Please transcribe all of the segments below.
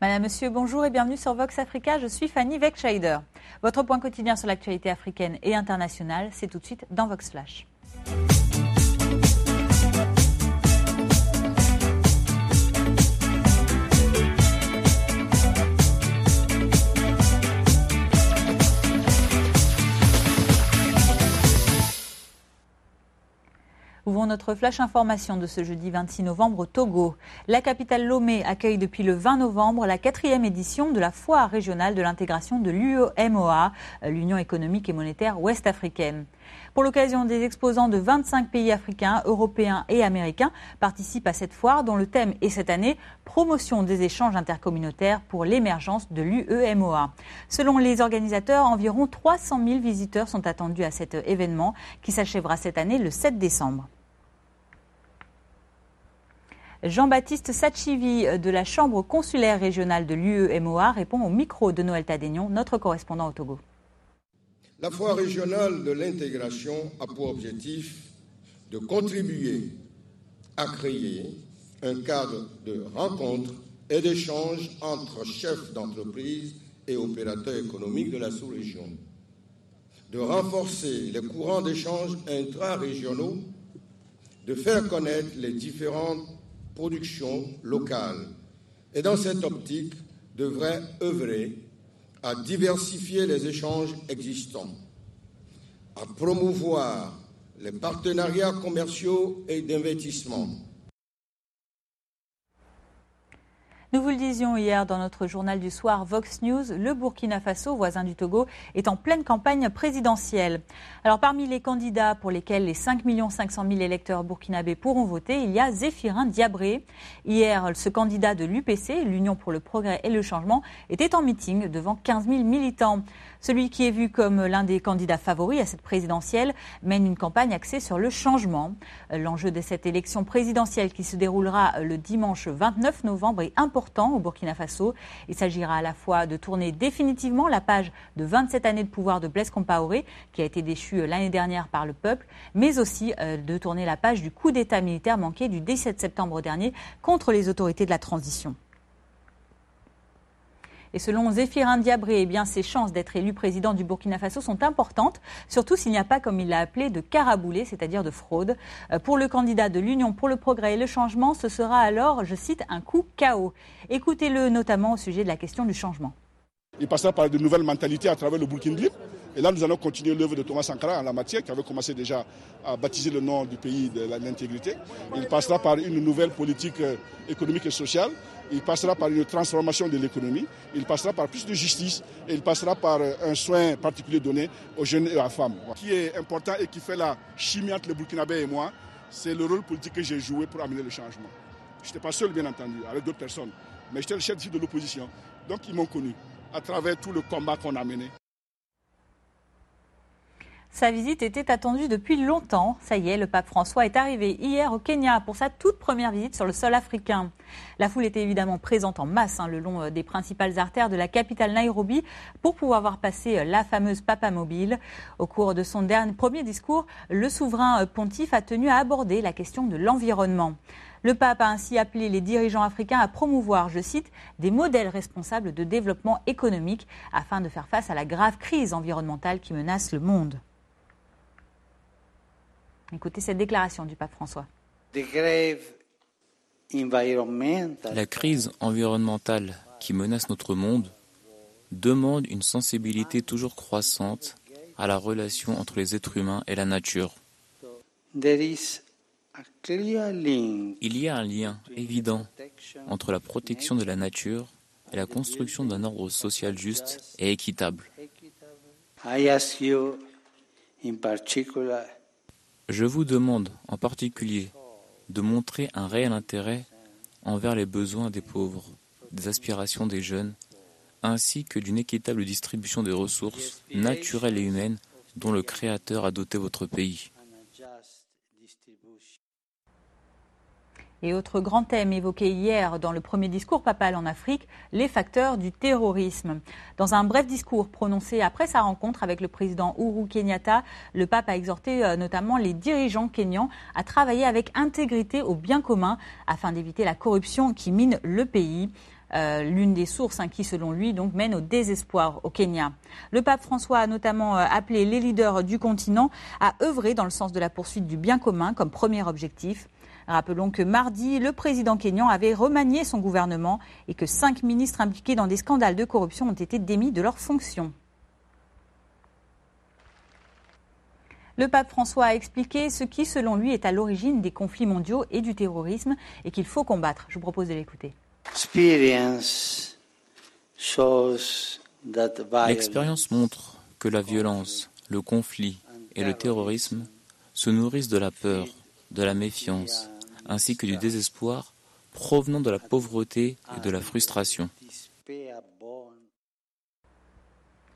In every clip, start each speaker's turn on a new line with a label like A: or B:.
A: Madame, Monsieur, bonjour et bienvenue sur Vox Africa. Je suis Fanny Weckscheider. Votre point quotidien sur l'actualité africaine et internationale, c'est tout de suite dans Vox Flash. Ouvrons notre flash information de ce jeudi 26 novembre au Togo. La capitale Lomé accueille depuis le 20 novembre la 4e édition de la foire régionale de l'intégration de l'UEMOA, l'Union économique et monétaire ouest-africaine. Pour l'occasion, des exposants de 25 pays africains, européens et américains participent à cette foire dont le thème est cette année « Promotion des échanges intercommunautaires pour l'émergence de l'UEMOA ». Selon les organisateurs, environ 300 000 visiteurs sont attendus à cet événement qui s'achèvera cette année le 7 décembre. Jean-Baptiste Sachivi de la Chambre consulaire régionale de l'UEMOA répond au micro de Noël Tadénion, notre correspondant au Togo.
B: La foire régionale de l'intégration a pour objectif de contribuer à créer un cadre de rencontre et d'échange entre chefs d'entreprise et opérateurs économiques de la sous-région, de renforcer les courants d'échange intra-régionaux, de faire connaître les différentes productions locales et dans cette optique devrait œuvrer à diversifier les échanges existants, à promouvoir les partenariats commerciaux et d'investissement.
A: Nous vous le disions hier dans notre journal du soir Vox News, le Burkina Faso, voisin du Togo, est en pleine campagne présidentielle. Alors parmi les candidats pour lesquels les 5 500 000 électeurs burkinabés pourront voter, il y a Zéphirin Diabré. Hier, ce candidat de l'UPC, l'Union pour le progrès et le changement, était en meeting devant 15 000 militants. Celui qui est vu comme l'un des candidats favoris à cette présidentielle mène une campagne axée sur le changement. L'enjeu de cette élection présidentielle qui se déroulera le dimanche 29 novembre est important au Burkina Faso. Il s'agira à la fois de tourner définitivement la page de 27 années de pouvoir de Blaise Compaoré, qui a été déchu l'année dernière par le peuple, mais aussi de tourner la page du coup d'État militaire manqué du 17 septembre dernier contre les autorités de la transition. Et selon Zéphirin Diabré, eh bien, ses chances d'être élu président du Burkina Faso sont importantes, surtout s'il n'y a pas, comme il l'a appelé, de caraboulé, c'est-à-dire de fraude. Pour le candidat de l'Union pour le progrès et le changement, ce sera alors, je cite, un coup KO. Écoutez-le notamment au sujet de la question du changement.
C: Il passera par de nouvelles mentalités à travers le Burkina Faso. Et là, nous allons continuer l'œuvre de Thomas Sankara en la matière, qui avait commencé déjà à baptiser le nom du pays de l'intégrité. Il passera par une nouvelle politique économique et sociale. Il passera par une transformation de l'économie. Il passera par plus de justice. Et il passera par un soin particulier donné aux jeunes et aux femmes. Ce qui est important et qui fait la chimie entre les Burkinabés et moi, c'est le rôle politique que j'ai joué pour amener le changement. Je n'étais pas seul, bien entendu, avec d'autres personnes. Mais j'étais le chef de l'opposition. Donc, ils m'ont connu à travers tout le combat qu'on a mené.
A: Sa visite était attendue depuis longtemps. Ça y est, le pape François est arrivé hier au Kenya pour sa toute première visite sur le sol africain. La foule était évidemment présente en masse le long des principales artères de la capitale Nairobi pour pouvoir voir passer la fameuse Papamobile. Au cours de son premier discours, le souverain pontife a tenu à aborder la question de l'environnement. Le pape a ainsi appelé les dirigeants africains à promouvoir, je cite, des modèles responsables de développement économique afin de faire face à la grave crise environnementale qui menace le monde. Écoutez cette déclaration du pape François.
D: La crise environnementale qui menace notre monde demande une sensibilité toujours croissante à la relation entre les êtres humains et la nature. Il y a un lien évident entre la protection de la nature et la construction d'un ordre social juste et équitable. Je vous demande en particulier de montrer un réel intérêt envers les besoins des pauvres, des aspirations des jeunes, ainsi que d'une équitable distribution des ressources naturelles et humaines dont le Créateur a doté votre pays.
A: Et autre grand thème évoqué hier dans le premier discours papal en Afrique, les facteurs du terrorisme. Dans un bref discours prononcé après sa rencontre avec le président Uhuru Kenyatta, le pape a exhorté notamment les dirigeants kenyans à travailler avec intégrité au bien commun afin d'éviter la corruption qui mine le pays. l'une des sources qui, selon lui, donc, mène au désespoir au Kenya. Le pape François a notamment appelé les leaders du continent à œuvrer dans le sens de la poursuite du bien commun comme premier objectif. Rappelons que mardi, le président kényan avait remanié son gouvernement et que 5 ministres impliqués dans des scandales de corruption ont été démis de leurs fonctions. Le pape François a expliqué ce qui, selon lui, est à l'origine des conflits mondiaux et du terrorisme et qu'il faut combattre. Je vous propose de l'écouter.
D: L'expérience montre que la violence, le conflit et le terrorisme se nourrissent de la peur, de la méfiance, ainsi que du désespoir provenant de la pauvreté et de la frustration.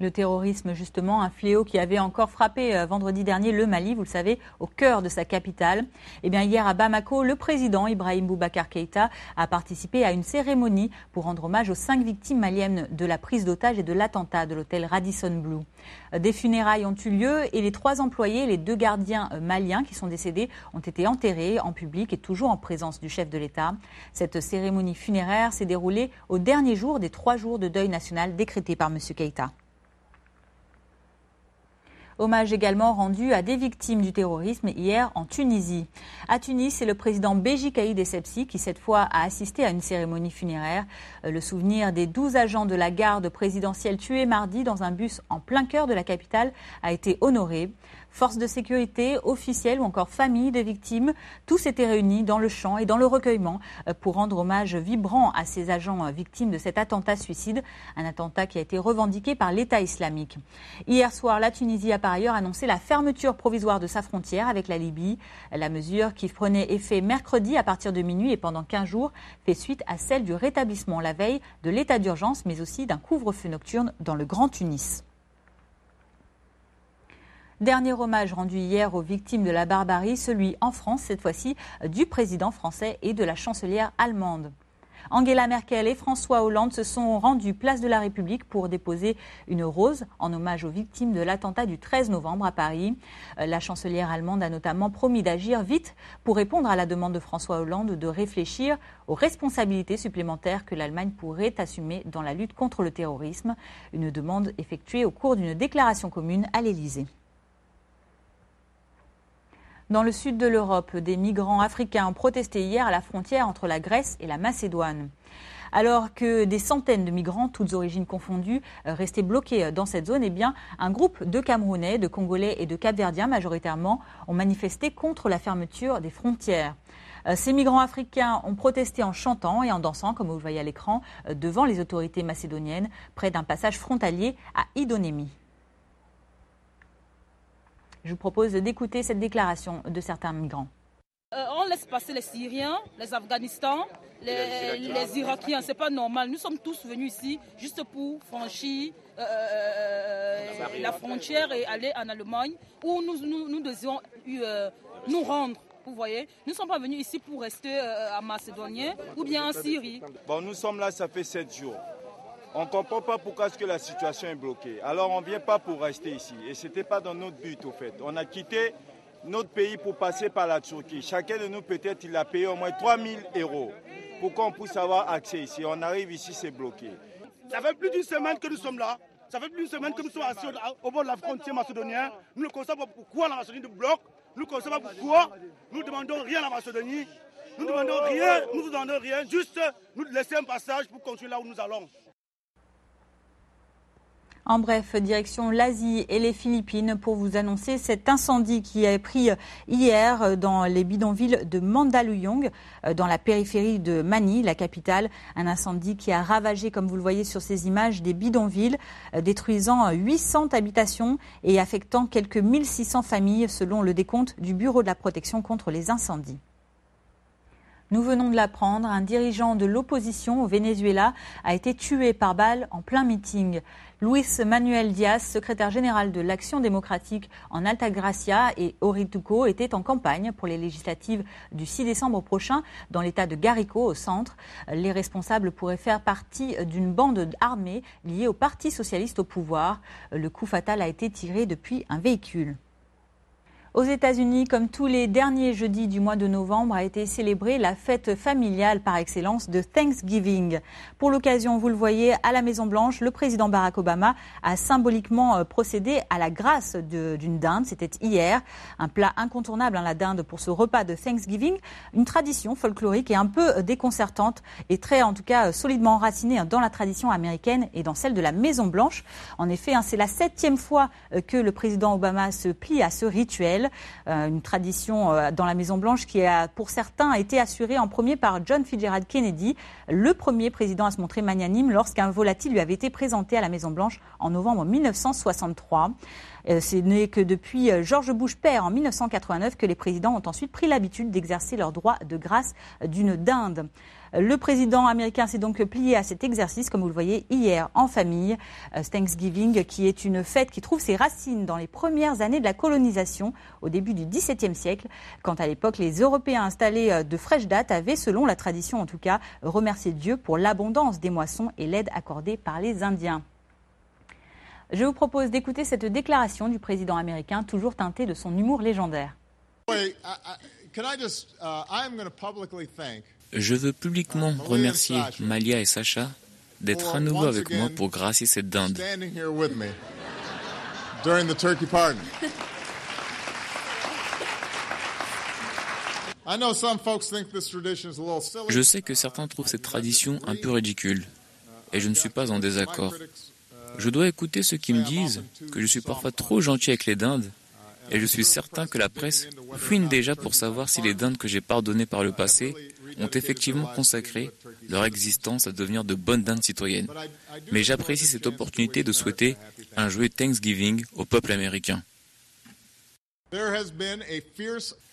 A: Le terrorisme, justement, un fléau qui avait encore frappé vendredi dernier le Mali, vous le savez, au cœur de sa capitale. Eh bien, hier à Bamako, le président Ibrahim Boubacar Keïta a participé à une cérémonie pour rendre hommage aux 5 victimes maliennes de la prise d'otage et de l'attentat de l'hôtel Radisson Blu. Des funérailles ont eu lieu et les 3 employés, les 2 gardiens maliens qui sont décédés, ont été enterrés en public et toujours en présence du chef de l'État. Cette cérémonie funéraire s'est déroulée au dernier jour des 3 jours de deuil national décrétés par M. Keïta. Hommage également rendu à des victimes du terrorisme hier en Tunisie. À Tunis, c'est le président Béji Caïd Essebsi qui cette fois a assisté à une cérémonie funéraire. Le souvenir des 12 agents de la garde présidentielle tués mardi dans un bus en plein cœur de la capitale a été honoré. Forces de sécurité, officiels ou encore familles des victimes, tous étaient réunis dans le chant et dans le recueillement pour rendre hommage vibrant à ces agents victimes de cet attentat suicide, un attentat qui a été revendiqué par l'État islamique. Hier soir, la Tunisie a par ailleurs annoncé la fermeture provisoire de sa frontière avec la Libye. La mesure qui prenait effet mercredi à partir de minuit et pendant 15 jours fait suite à celle du rétablissement la veille de l'état d'urgence mais aussi d'un couvre-feu nocturne dans le Grand Tunis. Dernier hommage rendu hier aux victimes de la barbarie, celui en France, cette fois-ci, du président français et de la chancelière allemande. Angela Merkel et François Hollande se sont rendus place de la République pour déposer une rose en hommage aux victimes de l'attentat du 13 novembre à Paris. La chancelière allemande a notamment promis d'agir vite pour répondre à la demande de François Hollande de réfléchir aux responsabilités supplémentaires que l'Allemagne pourrait assumer dans la lutte contre le terrorisme. Une demande effectuée au cours d'une déclaration commune à l'Élysée. Dans le sud de l'Europe, des migrants africains ont protesté hier à la frontière entre la Grèce et la Macédoine. Alors que des centaines de migrants, toutes origines confondues, restaient bloqués dans cette zone, eh bien, un groupe de Camerounais, de Congolais et de Cap-Verdiens majoritairement ont manifesté contre la fermeture des frontières. Ces migrants africains ont protesté en chantant et en dansant, comme vous le voyez à l'écran, devant les autorités macédoniennes, près d'un passage frontalier à Idonémi. Je vous propose d'écouter cette déclaration de certains migrants.
E: On laisse passer les Syriens, les Afghanistans, les Irakiens. C'est pas normal. Nous sommes tous venus ici juste pour franchir la frontière et aller en Allemagne où nous devions nous rendre. Vous voyez, nous ne sommes pas venus ici pour rester en Macédoine ou bien en Syrie.
F: Bon, nous sommes là, ça fait 7 jours. On ne comprend pas pourquoi est-ce que la situation est bloquée. Alors on ne vient pas pour rester ici. Et ce n'était pas dans notre but au fait. On a quitté notre pays pour passer par la Turquie. Chacun de nous peut-être il a payé au moins 3 000 € pour qu'on puisse avoir accès ici. On arrive ici, c'est bloqué.
G: Ça fait plus d'une semaine que nous sommes là. Ça fait plus d'une semaine que nous sommes assis au bord de la frontière macédonienne. Nous ne connaissons pas pourquoi la Macédonie nous bloque. Nous ne connaissons pas pourquoi nous ne demandons rien à la Macédonie. Nous ne demandons rien, nous ne demandons rien. Juste nous laisser un passage pour continuer là où nous allons.
A: En bref, direction l'Asie et les Philippines pour vous annoncer cet incendie qui a pris hier dans les bidonvilles de Mandaluyong, dans la périphérie de Manille, la capitale. Un incendie qui a ravagé, comme vous le voyez sur ces images, des bidonvilles, détruisant 800 habitations et affectant quelques 1600 familles selon le décompte du Bureau de la protection contre les incendies. Nous venons de l'apprendre, un dirigeant de l'opposition au Venezuela a été tué par balle en plein meeting. Luis Manuel Diaz, secrétaire général de l'Action démocratique en Altagracia et Orituco, était en campagne pour les législatives du 6 décembre prochain dans l'état de Guárico, au centre. Les responsables pourraient faire partie d'une bande armée liée au Parti socialiste au pouvoir. Le coup fatal a été tiré depuis un véhicule. Aux États-Unis, comme tous les derniers jeudis du mois de novembre, a été célébrée la fête familiale par excellence de Thanksgiving. Pour l'occasion, vous le voyez, à la Maison-Blanche, le président Barack Obama a symboliquement procédé à la grâce d'une dinde. C'était hier, un plat incontournable, la dinde, pour ce repas de Thanksgiving. Une tradition folklorique et un peu déconcertante et très, en tout cas, solidement enracinée dans la tradition américaine et dans celle de la Maison-Blanche. En effet, c'est la 7e fois que le président Obama se plie à ce rituel. Une tradition dans la Maison-Blanche qui a, pour certains, été assurée en premier par John Fitzgerald Kennedy, le premier président à se montrer magnanime lorsqu'un volatile lui avait été présenté à la Maison-Blanche en novembre 1963. Ce n'est que depuis George Bush père en 1989 que les présidents ont ensuite pris l'habitude d'exercer leur droit de grâce d'une dinde. Le président américain s'est donc plié à cet exercice, comme vous le voyez, hier en famille. Thanksgiving, qui est une fête qui trouve ses racines dans les premières années de la colonisation, au début du XVIIe siècle, quand à l'époque les Européens installés de fraîche date avaient, selon la tradition en tout cas, remercié Dieu pour l'abondance des moissons et l'aide accordée par les Indiens. Je vous propose d'écouter cette déclaration du président américain, toujours teintée de son humour légendaire.
D: Je veux publiquement remercier Malia et Sacha d'être à nouveau avec moi pour gracier cette dinde. Je sais que certains trouvent cette tradition un peu ridicule, et je ne suis pas en désaccord. Je dois écouter ceux qui me disent que je suis parfois trop gentil avec les dindes, et je suis certain que la presse fouine déjà pour savoir si les dindes que j'ai pardonnées par le passé ont effectivement consacré leur existence à devenir de bonnes dindes citoyennes. Mais j'apprécie cette opportunité de souhaiter un joyeux Thanksgiving au peuple américain.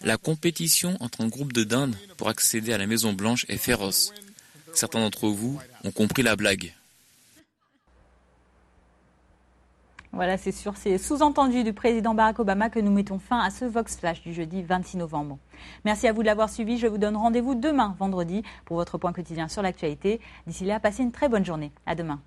D: La compétition entre un groupe de dindes pour accéder à la Maison-Blanche est féroce. Certains d'entre vous ont compris la blague.
A: Voilà, c'est sûr, c'est sous-entendu du président Barack Obama que nous mettons fin à ce Vox Flash du jeudi 26 novembre. Merci à vous de l'avoir suivi. Je vous donne rendez-vous demain, vendredi, pour votre point quotidien sur l'actualité. D'ici là, passez une très bonne journée. À demain.